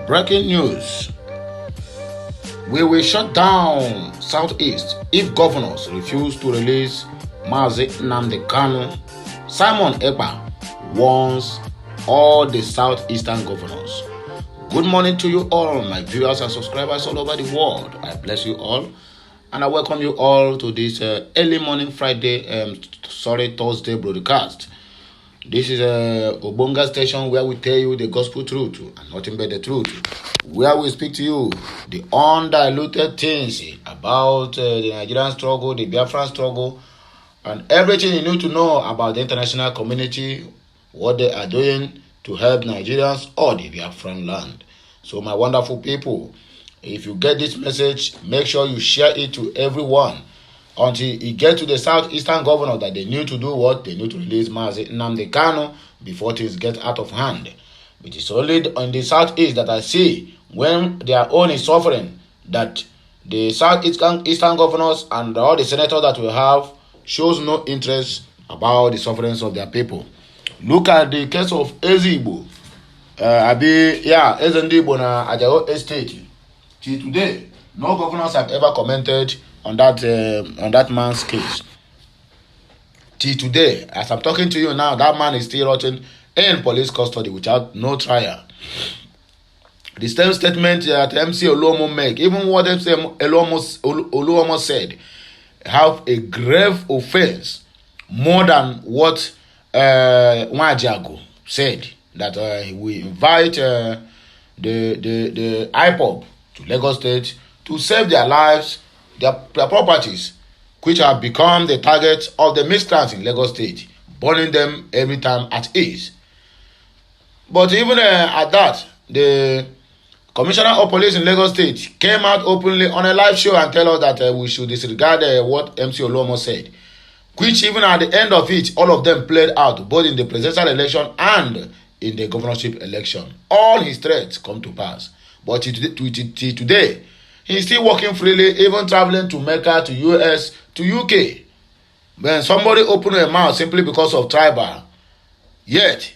Breaking news. We will shut down Southeast if governors refuse to release Mazi Nnamdi Kanu. Simon Ekpa warns all the Southeastern governors. Good morning to you all, my viewers and subscribers all over the world. I bless you all. And I welcome you all to this early morning Thursday broadcast. This is a Obonga station where we tell you the gospel truth and nothing but the truth. Where we speak to you the undiluted things about the Nigerian struggle, the Biafran struggle, and everything you need to know about the international community, what they are doing to help Nigerians or the Biafran land. So my wonderful people, if you get this message, make sure you share it to everyone until it gets to the Southeastern governor that they need to do what? They need to release Mazi Nnamdi Kanu before things get out of hand. It is only in the Southeast that I see when their own is suffering that the Southeastern governors and all the senators that we have shows no interest about the sufferings of their people. Look at the case of Ezigbo. Ezigbo na Ajao Estate. Till today, no governors have ever commented on that man's case. Till today, as I'm talking to you now, that man is still rotting in police custody without no trial. The same statement that MC Oluomo make, even what MC Oluomo said, have a grave offense more than what Nwajago said, that we invite the IPOB to Lagos State to save their lives, their properties, which have become the target of the miscreants in Lagos State, burning them every time at ease. But even at that, the Commissioner of Police in Lagos State came out openly on a live show and tell us that we should disregard what MC Oluomo said, which even at the end of it, all of them played out, both in the presidential election and in the governorship election. All his threats come to pass. But today, he's still working freely, even traveling to Mecca, to US, to UK. When somebody opened a mouth simply because of tribal, yet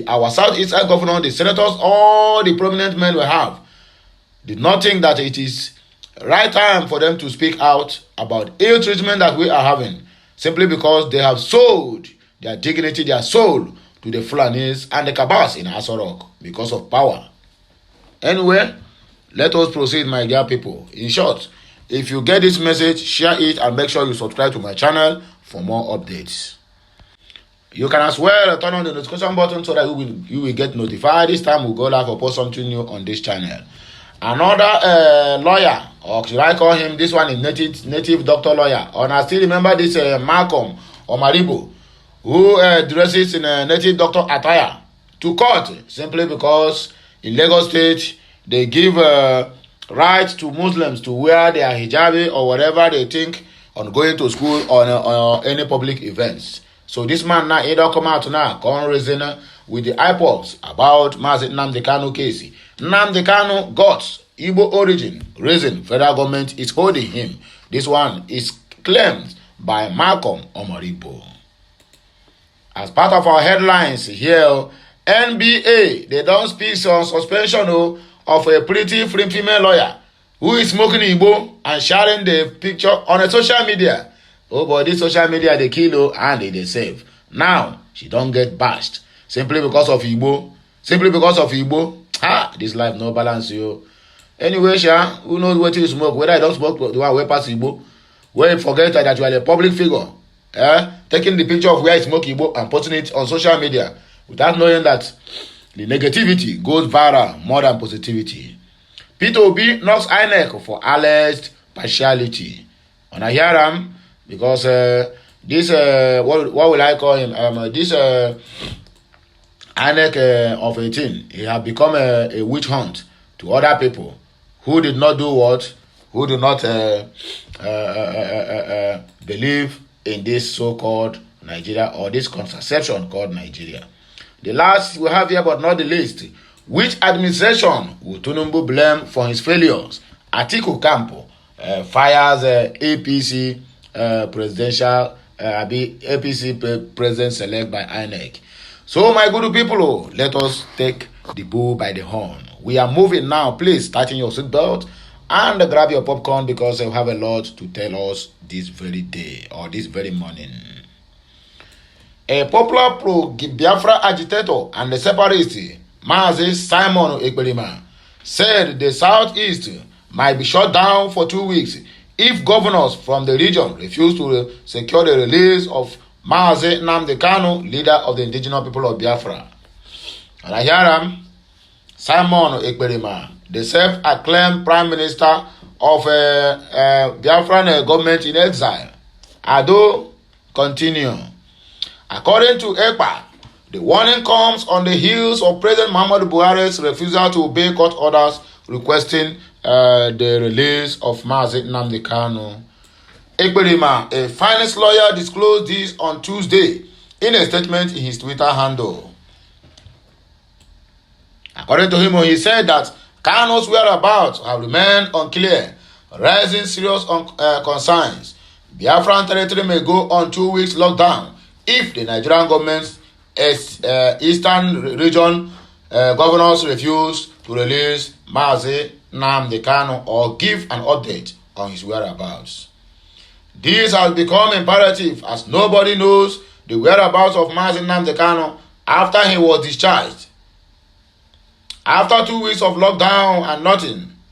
our Southeastern governor, the senators, all the prominent men we have, did not think that it is right time for them to speak out about ill treatment that we are having, simply because they have sold their dignity, their soul to the Fulanis and the Kabas in Asorok because of power. Anyway, let us proceed, my dear people. In short, if you get this message, share it and make sure you subscribe to my channel for more updates. You can as well turn on the notification button so that you will get notified. This time we'll go live or post something new on this channel. Another lawyer, or should I call him, this one is native doctor lawyer, and I still remember this Malcolm or Maribo, who dresses in a native doctor attire to court simply because in Lagos State they give right to Muslims to wear their hijabi or whatever they think on going to school or any public events. So this man now either come out now, come reason with the iPods about Mazi Nnamdi Kanu case. Nnamdi Kanu got Igbo origin, reason federal government is holding him. This one is claimed by Malcolm Omaribo. As part of our headlines here, NBA, they don't speak on suspension of a pretty female lawyer who is smoking Igbo and sharing the picture on a social media. Oh boy, this social media they kill and they save. Now she don't get bashed simply because of Igbo. Simply because of Igbo. This life no balance you. Anyway, who knows what you smoke? Whether I don't smoke, the one way past Igbo, where you forget that you are a public figure, taking the picture of where you smoke Igbo and posting it on social media without knowing that the negativity goes viral more than positivity. Peter Obi knocks INEC for alleged partiality. And I hear him because this what will I call him? This INEC of 18, he have become a witch hunt to other people who did not do what? Who do not believe in this so-called Nigeria or this contraception called Nigeria. The last we have here, but not the least, which administration will Tinubu blame for his failures? Atiku Campo fires APC presidential APC president select by INEC. So my good people, let us take the bull by the horn. We are moving now. Please tighten your seatbelt and grab your popcorn because I have a lot to tell us this very day or this very morning. A popular pro-Biafra agitator and the separatist, Mazi Simon Ekpa, said the Southeast might be shut down for 2 weeks if governors from the region refuse to secure the release of Mazi Nnamdi Kanu, leader of the indigenous people of Biafra. And I hear him, Simon Ekpa, the self-acclaimed prime minister of Biafran government in exile. Ado continue. According to Ekpa, the warning comes on the heels of President Muhammadu Buhari's refusal to obey court orders requesting the release of Mazi Nnamdi Kanu. Ekpa, a finance lawyer, disclosed this on Tuesday in a statement in his Twitter handle. According to him, he said that Kanu's whereabouts have remained unclear, raising serious concerns. Biafran territory may go on 2 weeks lockdown if the Nigerian government's eastern region governors refuse to release Mazi Nnamdi Kanu or give an update on his whereabouts. This has become imperative as nobody knows the whereabouts of Mazi Nnamdi Kanu after he was discharged. After 2 weeks of lockdown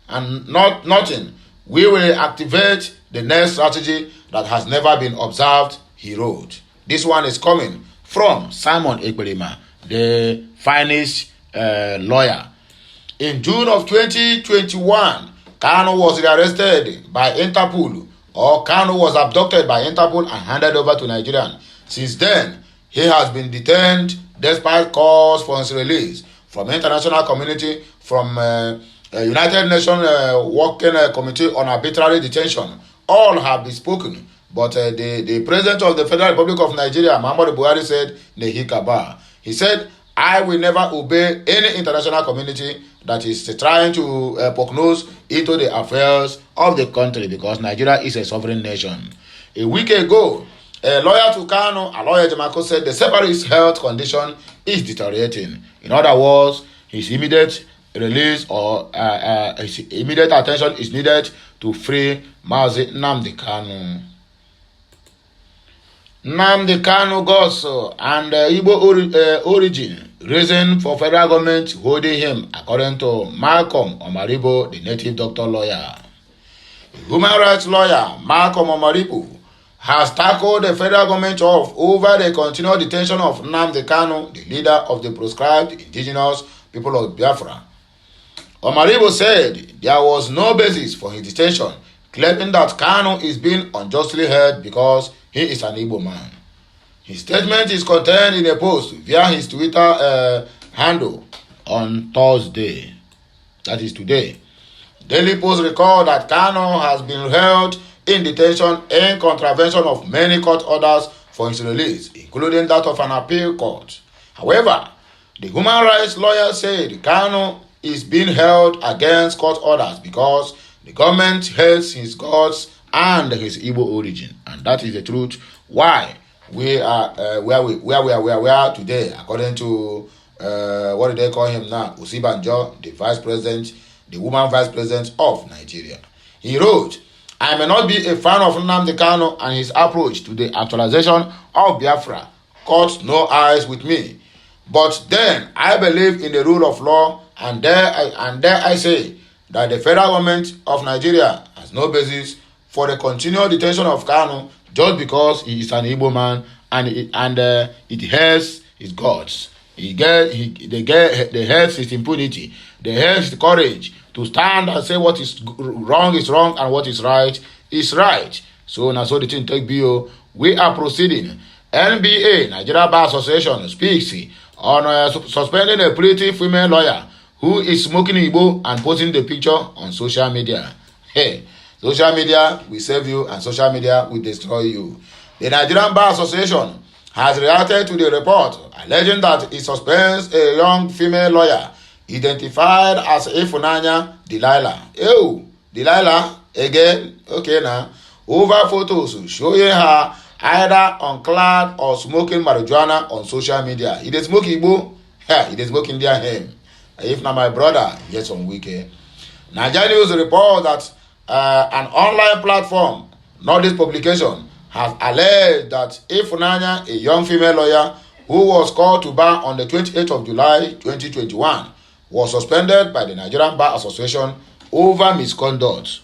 and nothing, we will activate the next strategy that has never been observed, he wrote. This one is coming from Simon Ekpa, the finance lawyer. In June of 2021, Kanu was arrested by Interpol, or Kanu was abducted by Interpol and handed over to Nigeria. Since then, he has been detained despite calls for his release from international community, from United Nations Working Committee on Arbitrary Detention. All have been spoken, but the President of the Federal Republic of Nigeria, Muhammadu Buhari, said Nehikaba. He said, I will never obey any international community that is trying to poke nose into the affairs of the country because Nigeria is a sovereign nation. A week ago, a lawyer to Kanu, Aloy Ejimakor, said the separatist health condition is deteriorating. In other words, his immediate release or his immediate attention is needed to free Mazi Nnamdi Kanu. Nnamdi Kanu Goso and Igbo origin, reason for federal government holding him, according to Malcolm Omaribo, the native doctor lawyer. Human rights lawyer Malcolm Omaribo has tackled the federal government over the continued detention of Nnamdi Kanu, the leader of the proscribed indigenous people of Biafra. Omaribo said there was no basis for his detention, claiming that Kanu is being unjustly held because he is an Igbo man. His statement is contained in a post via his Twitter handle on Thursday, that is today. Daily Post recalled that Kanu has been held in detention in contravention of many court orders for his release, including that of an appeal court. However, the human rights lawyer said Kanu is being held against court orders because the government hates his gods and his Igbo origin, and that is the truth why we are where we are today, according to what do they call him now, Osibanjo, the vice president, the woman vice president of Nigeria. He wrote, I may not be a fan of Nnamdi Kanu and his approach to the actualization of Biafra. Caught no eyes with me. But then I believe in the rule of law, and there I say that the federal government of Nigeria has no basis for the continued detention of Kanu just because he is an Igbo man and it hurts his gods. They hurts his impunity. They hurts the courage to stand and say what is wrong and what is right is right. So now so the thing take bio. We are proceeding. NBA, Nigeria Bar Association, speaks on suspending a pretty female lawyer who is smoking Igbo and posting the picture on social media. Hey, social media will save you and social media will destroy you. The Nigerian Bar Association has reacted to the report, alleging that it suspends a young female lawyer identified as Ifunanya Delilah. Ew, Delilah, again, okay now, over photos showing her either unclad or smoking marijuana on social media. It is smoking Igbo, yeah, it is smoking their him. if not my brother, yes, on weekend. Nigeria News report that an online platform, not this publication, has alleged that Ifunanya, a young female lawyer who was called to bar on the 28th of July 2021, was suspended by the Nigerian Bar Association over misconduct.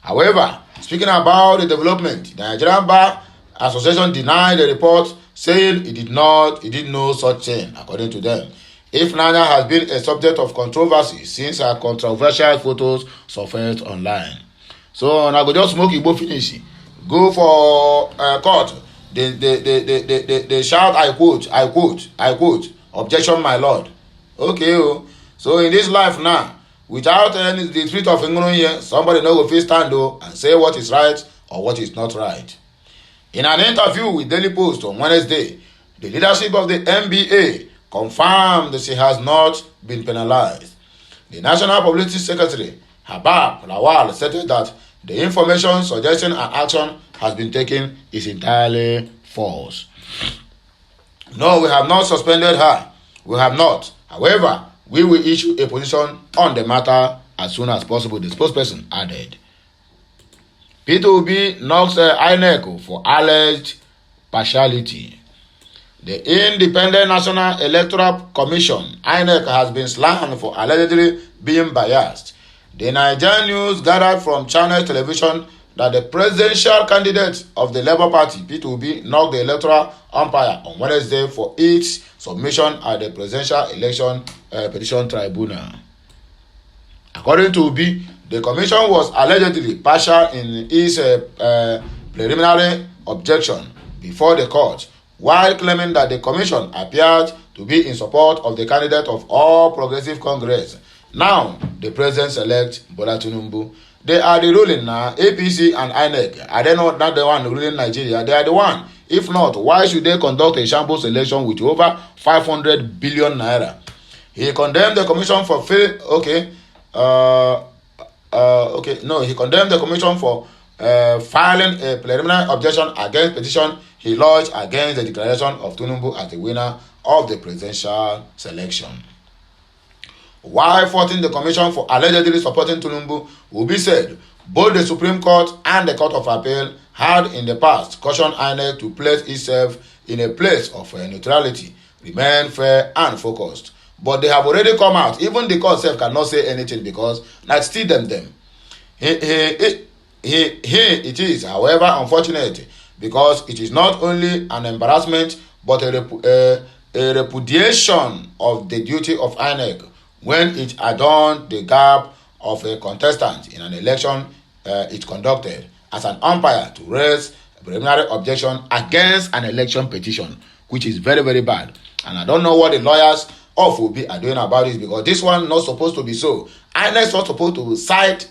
However, speaking about the development, the Nigerian Bar Association denied the report, saying it didn't know such thing, according to them. Ifunanya has been a subject of controversy since her controversial photos surfaced online. So now go just smoke Igbo finish, go for court. They shout, I quote, objection, my lord. Okay, so in this life now, without the spirit of ignorance here, somebody no go fit stand and say what is right or what is not right. In an interview with Daily Post on Wednesday, the leadership of the NBA confirmed that she has not been penalized. The National Publicity Secretary, Habab Lawal, stated that the information suggesting an action has been taken is entirely false. No, we have not suspended her. We have not. However, we will issue a position on the matter as soon as possible, the spokesperson added. P2B knocks INEC for alleged partiality. The Independent National Electoral Commission, INEC, has been slammed for allegedly being biased. The Nigerian News gathered from Channel Television that the presidential candidate of the Labour Party, P2B, knocked the electoral umpire on Wednesday for its submission at the Presidential Election Petition Tribunal. According to B, the commission was allegedly partial in its preliminary objection before the court, while claiming that the commission appeared to be in support of the candidate of All Progressive Congress, now the president-elect Bola Tinubu. They are the ruling now, APC and INEC. Are they not the one ruling Nigeria? They are the one. If not, why should they conduct a shambles election with over 500 billion naira? He condemned the commission for he condemned the commission for filing a preliminary objection against petition he lodged against the declaration of Tinubu as the winner of the presidential selection. While faulting the commission for allegedly supporting Tinubu, will be said both the Supreme Court and the Court of Appeal had in the past cautioned INEC to place itself in a place of neutrality, remain fair and focused. But they have already come out. Even the court itself cannot say anything because it's still them. It is, however, unfortunate because it is not only an embarrassment but a repudiation of the duty of INEC when it adorned the gap of a contestant in an election it conducted as an umpire to raise a preliminary objection against an election petition, which is very, very bad. And I don't know what the lawyers of Obi are doing about it, because this one not supposed to be so. INEC not supposed to cite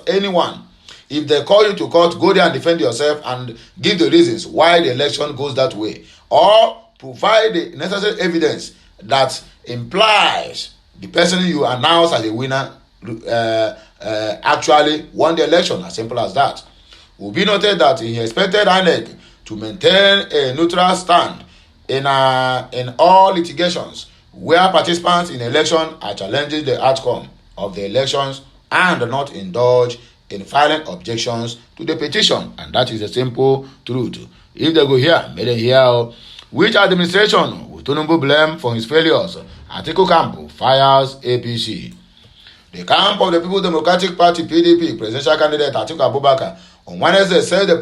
anyone. If they call you to court, go there and defend yourself and give the reasons why the election goes that way, or provide the necessary evidence that implies the person you announce as a winner actually won the election. As simple as that. Obi noted that he expected INEC to maintain a neutral stand in all litigations where participants in election are challenging the outcome of the elections and not indulge in filing objections to the petition. And that is the simple truth. If they go here, may they hear. Which administration will Tinubu blame for his failures? Atiku camp fires APC. The camp of the People's Democratic Party PDP presidential candidate Atiku Abubakar on Wednesday said the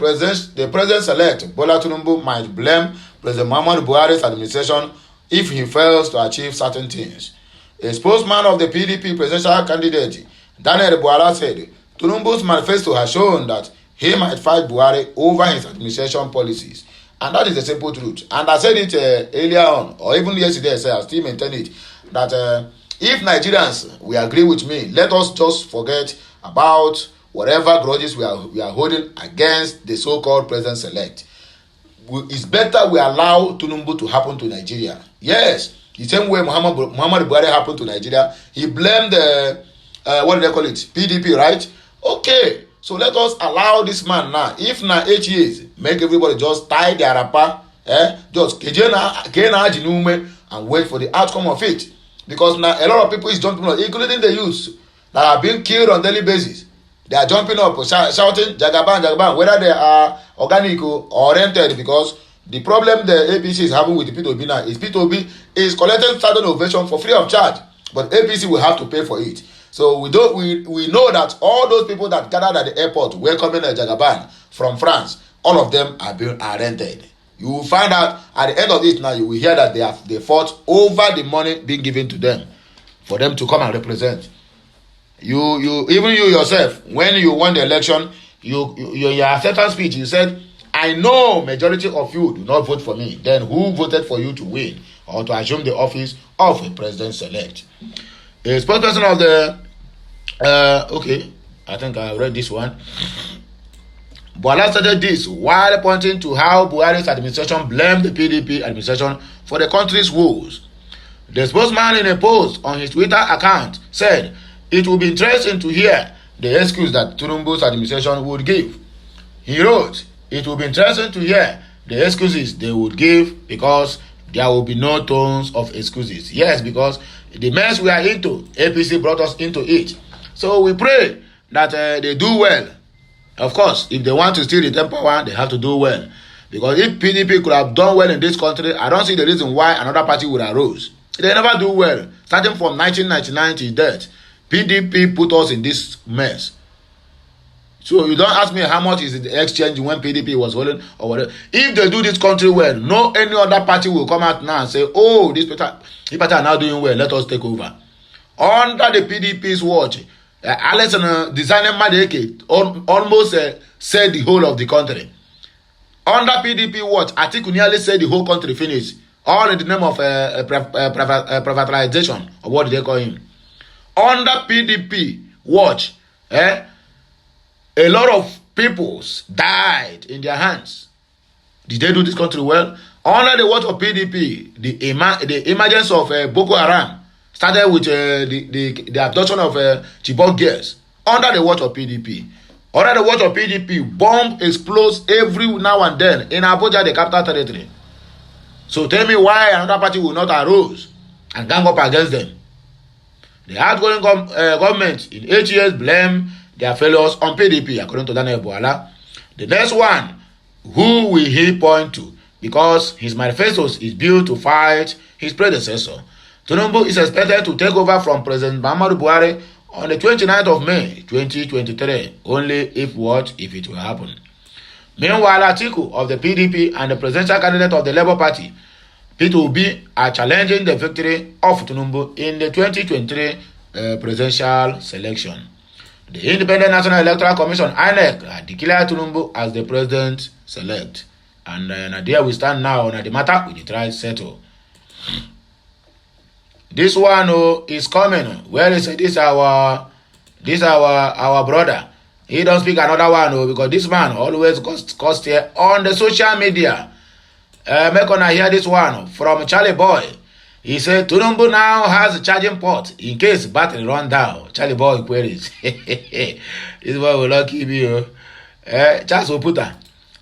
president-elect Bola Tinubu might blame President Muhammadu Buhari's administration if he fails to achieve certain things. A spokesman of the PDP presidential candidate Daniel Buhari said Tinubu's manifesto has shown that he might fight Buhari over his administration policies. And that is the simple truth. And I said it earlier on, or even yesterday, I still maintain it, that if Nigerians will agree with me, let us just forget about whatever grudges we are holding against the so-called president-elect. It's better we allow Tinubu to happen to Nigeria. Yes, the same way Muhammad Buhari happened to Nigeria, he blamed what do they call it? PDP, right? Okay. So let us allow this man now. If now 8 years, make everybody just tie their wrapper Just and wait for the outcome of it. Because now a lot of people is jumping up, including the youths that are being killed on daily basis. They are jumping up, shouting Jagaban, Jagaban, whether they are organic or rented, because the problem the APC is having with the P2B now is P2B is collecting standing ovation for free of charge, but APC will have to pay for it. So we know that all those people that gathered at the airport welcoming a Jagaban from France, all of them are rented. You will find out at the end of it now, you will hear that they fought over the money being given to them for them to come and represent. Even you yourself, when you won the election, your acceptance speech, you said, I know majority of you do not vote for me. Then who voted for you to win or to assume the office of a president-elect? A spokesperson of the okay, I think I read this one. Buhari started this while pointing to how Buhari's administration blamed the PDP administration for the country's woes. The spokesman in a post on his Twitter account said it would be interesting to hear the excuse that Tinubu's administration would give. He wrote, it would be interesting to hear the excuses they would give, because there will be no tons of excuses. Yes, because the mess we are into, APC brought us into it. So we pray that they do well. Of course, if they want to still retain power, they have to do well. Because if PDP could have done well in this country, I don't see the reason why another party would arise. They never do well. Starting from 1999 to that, PDP put us in this mess. So you don't ask me how much is the exchange when PDP was holding or whatever. If they do this country well, no any other party will come out now and say, oh, this party are now doing well, let us take over. Under the PDP's watch, Alex and designer Madeke almost said the whole of the country. Under PDP watch, Atiku nearly said the whole country finished. All in the name of privatization, or what do they call him? Under PDP watch, a lot of peoples died in their hands. Did they do this country well? Under the watch of PDP, the emergence of Boko Haram started with the abduction of Chibok girls. Under the watch of PDP. Under the watch of PDP, bomb explodes every now and then in Abuja, the capital territory. So tell me why another party will not arise and gang up against them. The outgoing government in 8 years blame their failures on PDP, according to Daniel Buala. The next one, who will he point to? Because his manifestos is built to fight his predecessor. Tinubu is expected to take over from President Muhammadu Buhari on the 29th of May 2023. Only if it will happen. Meanwhile, Atiku of the PDP and the presidential candidate of the Labour Party, P2B, are challenging the victory of Tinubu in the 2023 presidential selection. The Independent National Electoral Commission, INEC, declared Tinubu as the president-elect. And there we stand now on the matter with the trial settle. This one is coming. Where is this our brother? He don't speak another one because this man always cost here on the social media. Make on hear this one from Charlie Boy. He said Tinubu now has a charging port in case battery run down. Charlie Boy queries. This boy will not keep you. Charles Oputa.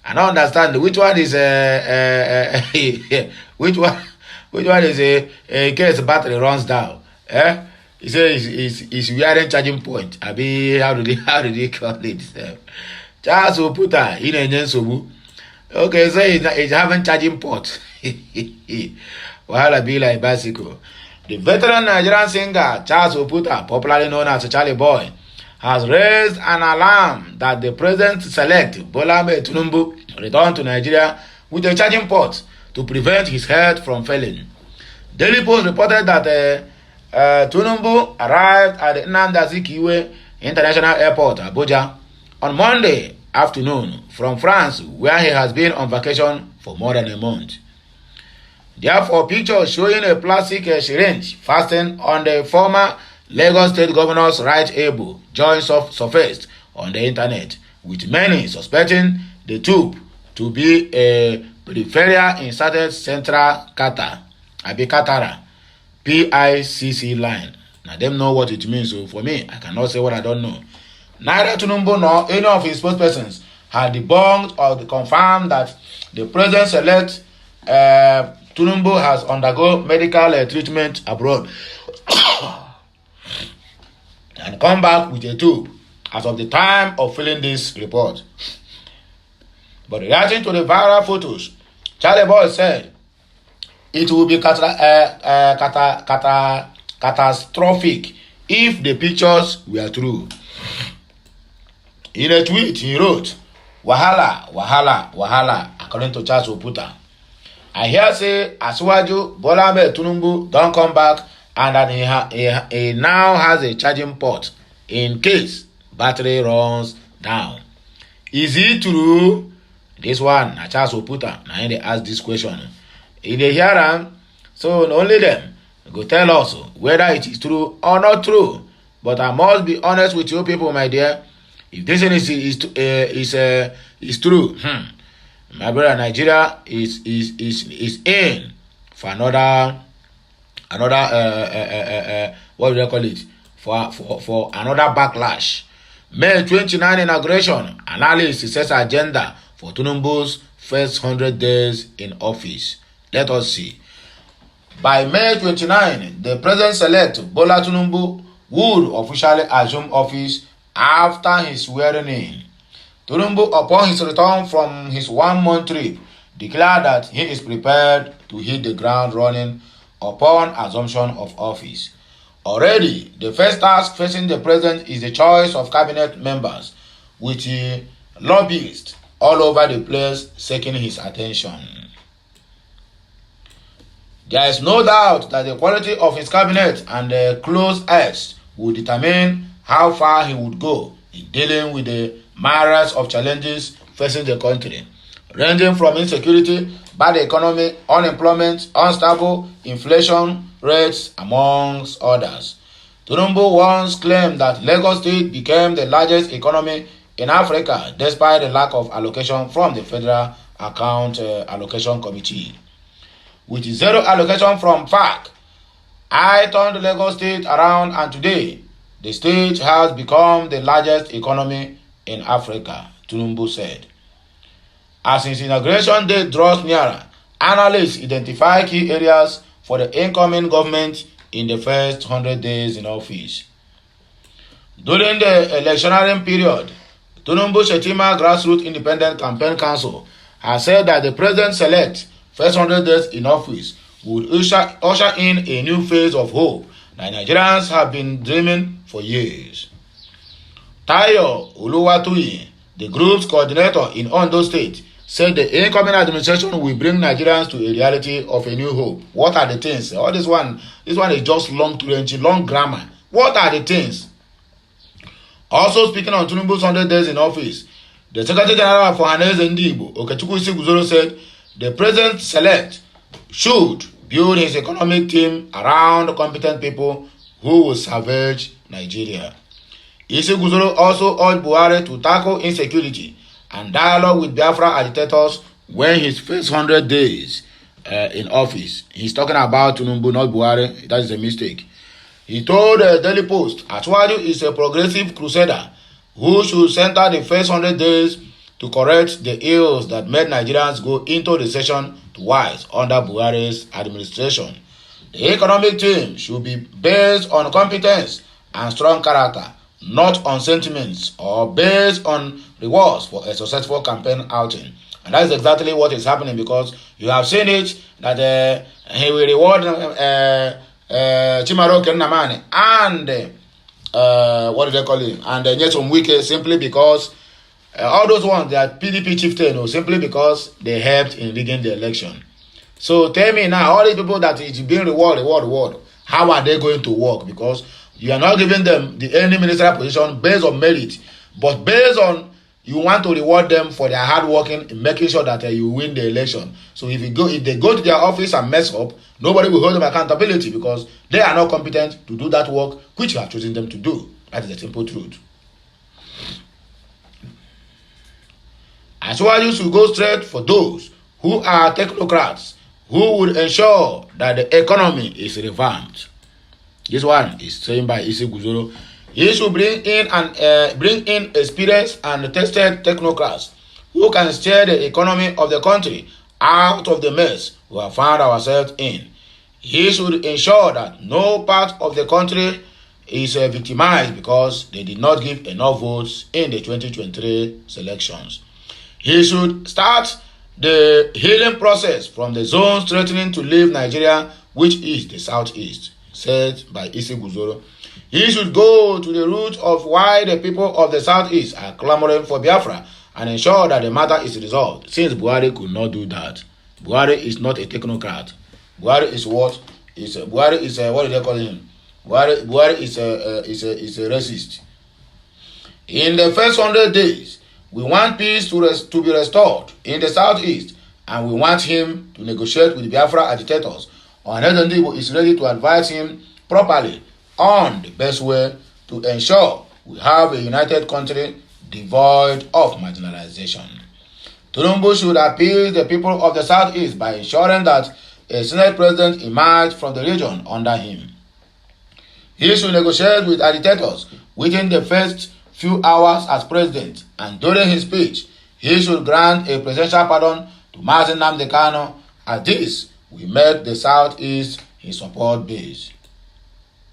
I don't understand which one is which one is in case battery runs down. He says he's wearing charging point. How did he call it? Charles Oputa in engine sobu. Okay, so he's having charging port. While I be like bicycle. The veteran Nigerian singer Charles Oputa, popularly known as Charlie Boy, has raised an alarm that the president-elect Bola Ahmed Tinubu returned to Nigeria with a charging port to prevent his health from failing. Daily Post reported that Tinubu arrived at the Nnamdi Azikiwe International Airport, Abuja, on Monday afternoon from France, where he has been on vacation for more than a month. Therefore, pictures showing a plastic syringe fastened on the former Lagos State Governor's right elbow joined surfaced on the internet, with many suspecting the tube to be a peripheral inserted central catara, PICC line. Now, them know what it means. So for me, I cannot say what I don't know. Neither Tinubu nor any of his spokespersons had debunked or confirmed that the president-elect Tinubu has undergone medical treatment abroad and come back with a tube as of the time of filling this report. But reacting to the viral photos, Charlie Boy said it will be catastrophic if the pictures were true. In a tweet, he wrote, "Wahala, wahala, wahala," according to Charles Oputa. I hear say Asiwaju Bola Ahmed Tinubu don't come back and that he now has a charging port in case battery runs down. Is it true? This one, na Charles Oputa, na they ask this question. If they hear am, so only them go tell us whether it is true or not true. But I must be honest with you people, my dear. If this is true, my brother, Nigeria is in for another what do they call it? For another backlash. May 29 inauguration analysis sets agenda for Tinubu's first 100 days in office. Let us see. By May 29, the president-elect Bola Tinubu would officially assume office after his swearing in. Tinubu, upon his return from his 1-month trip, declared that he is prepared to hit the ground running upon assumption of office. Already, the first task facing the president is the choice of cabinet members, with lobbyists all over the place seeking his attention. There is no doubt that the quality of his cabinet and the close aides will determine how far he would go in dealing with the myriad of challenges facing the country, ranging from insecurity, bad economy, unemployment, unstable inflation rates, amongst others. Tinubu once claimed that Lagos State became the largest economy in Africa despite the lack of allocation from the Federal Account Allocation Committee. With zero allocation from FAC, I turned Lagos State around, and today the state has become the largest economy in Africa, Tinubu said. As his inauguration date draws nearer, analysts identify key areas for the incoming government in the first 100 days in office. During the electioneering period, Tinubu Shetima Grassroots Independent Campaign Council has said that the president-elect first 100 days in office would usher in a new phase of hope that Nigerians have been dreaming for years. Tayo Oluwatoyin, the group's coordinator in Ondo State, said the incoming administration will bring Nigerians to a reality of a new hope. What are the things? All this one is just long grammar. What are the things? Also speaking on Tinubu's 100 days in office, the Secretary General for Haneze Ndibo, Okechukwu Isiguzoro, said the president-elect should build his economic team around competent people who will salvage Nigeria. Isiguzoro also urged Buhari to tackle insecurity and dialogue with Biafra agitators when his first 100 days in office. He's talking about Tinubu, not Buhari. That is a mistake. He told the Daily Post, Asiwaju is a progressive crusader who should center the first 100 days to correct the ills that made Nigerians go into recession twice under Buhari's administration. The economic team should be based on competence and strong character, not on sentiments or based on rewards for a successful campaign outing. And that is exactly what is happening, because you have seen it that he will reward Chimaroke Nnamani and what do they call him? And Nyesom Wike, simply because all those ones, they are PDP chieftain, simply because they helped in rigging the election. So tell me now, all these people that is being reward, how are they going to work? Because you are not giving them any ministerial position based on merit, but based on you want to reward them for their hard working in making sure that you win the election. So if they go to their office and mess up, nobody will hold them accountability because they are not competent to do that work which you have chosen them to do. That is the simple truth. As well, you should go straight for those who are technocrats who would ensure that the economy is revamped. This one is saying by Isiguzoro. He should bring in experienced and tested technocrats who can steer the economy of the country out of the mess we have found ourselves in. He should ensure that no part of the country is victimized because they did not give enough votes in the 2023 selections. He should start the healing process from the zones threatening to leave Nigeria, which is the southeast, said by Isi Guzoro. He should go to the root of why the people of the southeast are clamoring for Biafra and ensure that the matter is resolved, since Buhari could not do that. Buhari is not a technocrat. Buhari is what? Buhari is what do they call him? Buhari is a racist. In the first 100 days, we want peace to be restored in the southeast, and we want him to negotiate with Biafra agitators. Ohanedandibo is ready to advise him properly on the best way to ensure we have a united country devoid of marginalization. Tinubu should appeal the people of the southeast by ensuring that a Senate president emerged from the region under him. He should negotiate with agitators within the first few hours as president, and during his speech, he should grant a presidential pardon to Mazi Nnamdi Kanu. At this, we make the southeast his support base.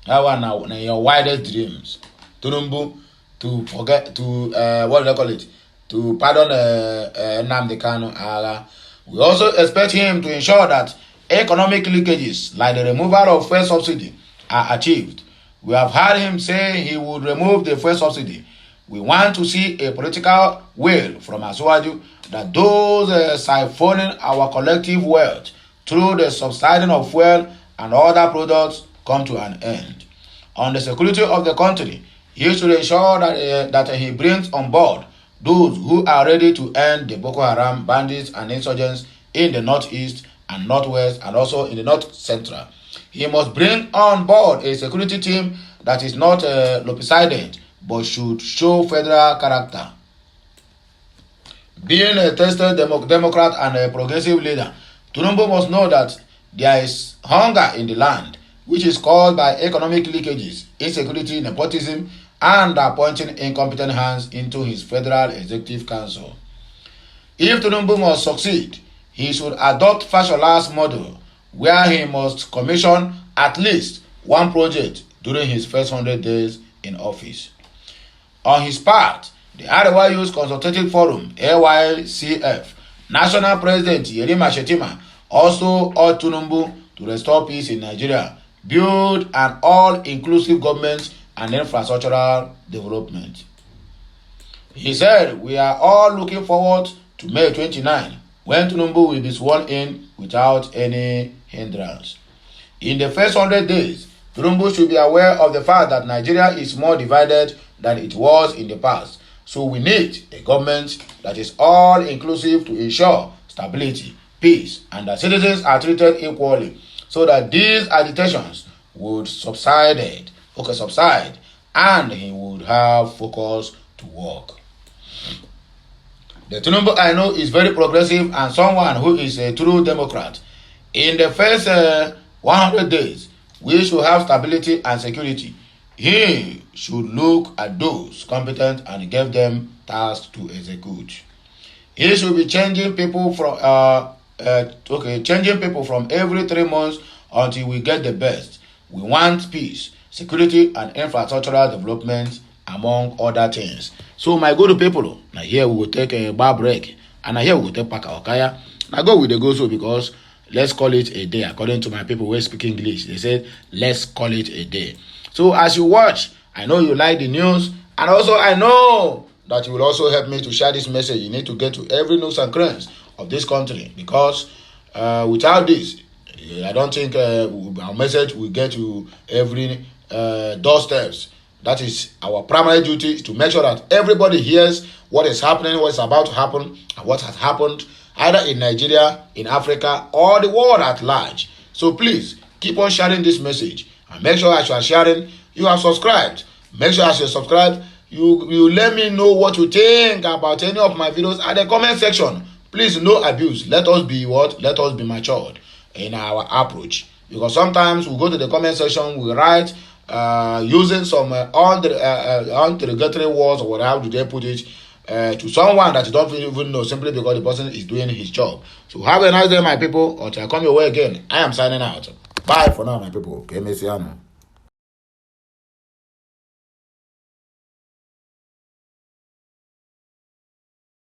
That one now your widest dreams. Tinubu to forget to what do they call it? To pardon Nnamdi Kanu. We also expect him to ensure that economic leakages like the removal of fuel subsidy are achieved. We have heard him say he would remove the fuel subsidy. We want to see a political will from Asuwaju that those siphoning our collective wealth through the subsiding of fuel and other products come to an end. On the security of the country, he should ensure that he brings on board those who are ready to end the Boko Haram bandits and insurgents in the northeast and northwest and also in the north central. He must bring on board a security team that is not lopsided but should show federal character. Being a tested Democrat and a progressive leader, Tinubu must know that there is hunger in the land, which is caused by economic leakages, insecurity, nepotism, and appointing incompetent hands into his Federal Executive Council. If Tinubu must succeed, he should adopt Fashola's model, where he must commission at least one project during his first 100 days in office. On his part, the Arewa Youth Consultative Forum, AYCF, National President Yerima Shetima also urged Tinubu to restore peace in Nigeria, build an all-inclusive government and infrastructural development. He said, "We are all looking forward to May 29, when Tinubu will be sworn in without any hindrance." In the first 100 days, Tinubu should be aware of the fact that Nigeria is more divided than it was in the past. So we need a government that is all-inclusive to ensure stability, peace, and that citizens are treated equally, so that these agitations would subside, and he would have focus to work. The Tinubu I know is very progressive and someone who is a true Democrat. In the first 100 days, we should have stability and security. He should look at those competent and give them tasks to execute. He should be changing people from every 3 months until we get the best. We want peace, security, and infrastructural development, among other things. So my good people, now here we will take a bar break, and now here we will take Paka Okaya. Now go with the go so, because let's call it a day. According to my people who speak English, they said let's call it a day. So as you watch, I know you like the news, and also I know that you will also help me to share this message. You need to get to every nooks and crannies of this country, because without this, I don't think our message will get to every doorsteps. That is our primary duty, is to make sure that everybody hears what is happening, what is about to happen, and what has happened either in Nigeria, in Africa, or the world at large. So please keep on sharing this message, and make sure as you are sharing, you are subscribed. Make sure as you subscribe, you let me know what you think about any of my videos at the comment section. Please, no abuse. Let us be what? Let us be matured in our approach, because sometimes we go to the comment section, we write using some underogatory words, or how do they put it, to someone that you don't even know simply because the person is doing his job. So have a nice day, my people. Until I come your way again, I am signing out. Bye for now, my people. Okay, Messiano.